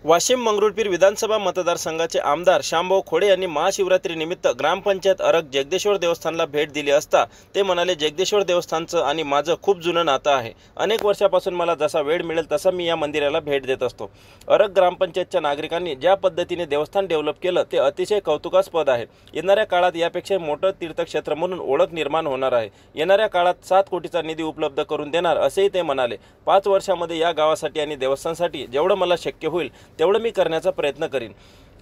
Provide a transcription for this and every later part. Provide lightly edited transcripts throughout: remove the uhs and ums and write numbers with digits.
वाशिम मंगरुळपीर विधानसभा मतदारसंघाचे आमदार शामभाऊ खोडे यांनी महाशिवरात्रीनिमित्त ग्रामपंचायत अरग जगदेश्वर देवस्थानला भेट दिली असता ते म्हणाले, जगदेश्वर देवस्थानचं आणि माझं खूप जुनं नातं आहे। अनेक वर्षापासून मला जसा वेळ मिळेल तसा मी या मंदिराला भेट देत असतो। अरग ग्रामपंचायतच्या नागरिकांनी ज्या पद्धतीने देवस्थान डेव्हलप केलं ते अतिशय कौतुकास्पद आहे। येणाऱ्या काळात यापेक्षा मोठं तीर्थक्षेत्र म्हणून ओळख निर्माण होणार आहे। येणाऱ्या काळात 7 कोटीचा निधी उपलब्ध करून देणार असेही ते म्हणाले। 5 वर्षांमध्ये या गावासाठी आणि देवस्थानसाठी जेवढं मला शक्य होईल तेवढं मी करण्याचा प्रयत्न करीन।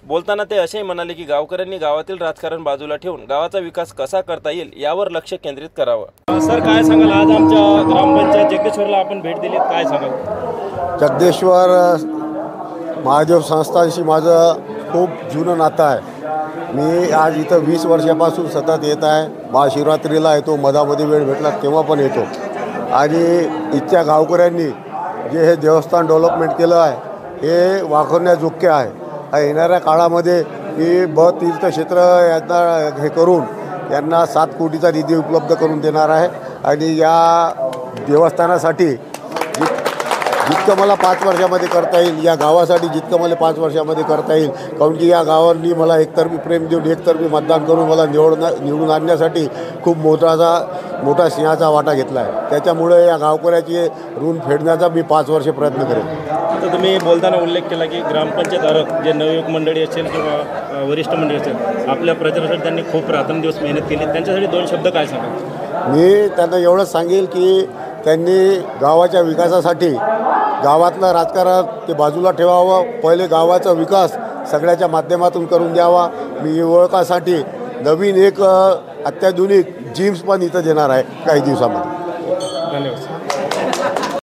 बोलताना ते असेही म्हणाले की गावकऱ्यांनी गावातील राजकारण बाजूला ठेवून गावाचा विकास कसा करता येईल यावर लक्ष केंद्रित करावं। सर, काय सांगाल, आज आमच्या ग्रामपंचायत जगदेश्वरला आपण भेट दिली, काय सांगाल? जगदेश्वर महादेव संस्थानशी माझं खूप जुनं नातं आहे। मी आज इथं 20 वर्षापासून सतत येत आहे। महाशिवरात्रीला येतो, मधामध्ये वेळ भेटला तेव्हा पण येतो। आणि इथच्या गावकऱ्यांनी जे हे देवस्थान डेव्हलपमेंट केलं आहे हे वाखण्याजोग्य आहे। येणाऱ्या काळामध्ये मी तीर्थक्षेत्र यांना हे करून यांना 7 कोटीचा निधी उपलब्ध करून देणार आहे। आणि या देवस्थानासाठी जितकं मला 5 वर्षामध्ये करता येईल, या गावासाठी जितकं मला 5 वर्षामध्ये करता येईल, काऊन की या गावांनी मला एकतर्फी प्रेम देऊन एकतर्फी मतदान करून मला निवडून आणण्यासाठी खूप मोठा सिंहाचा वाटा घेतला आहे। त्याच्यामुळे या गावकऱ्याची ऋण फेडण्याचा मी 5 वर्ष प्रयत्न करेन। आता तुम्ही बोलताना उल्लेख केला की ग्रामपंचायत अरग जे नवयुवक मंडळी असेल किंवा वरिष्ठ मंडळी असेल, आपल्या प्रचारासाठी त्यांनी खूप रात्रंदिवस मेहनत केली, त्यांच्यासाठी 2 शब्द काय सांगाल? मी त्यांना एवढंच सांगेल की त्यांनी गावाच्या विकासासाठी गावातलं राजकारण ते बाजूला ठेवावं, पहिले गावाचा विकास सगळ्याच्या माध्यमातून करून द्यावा। मी युवकासाठी नवीन एक अत्याधुनिक जिम्स पण इथं देणार आहे काही दिवसामध्ये। धन्यवाद।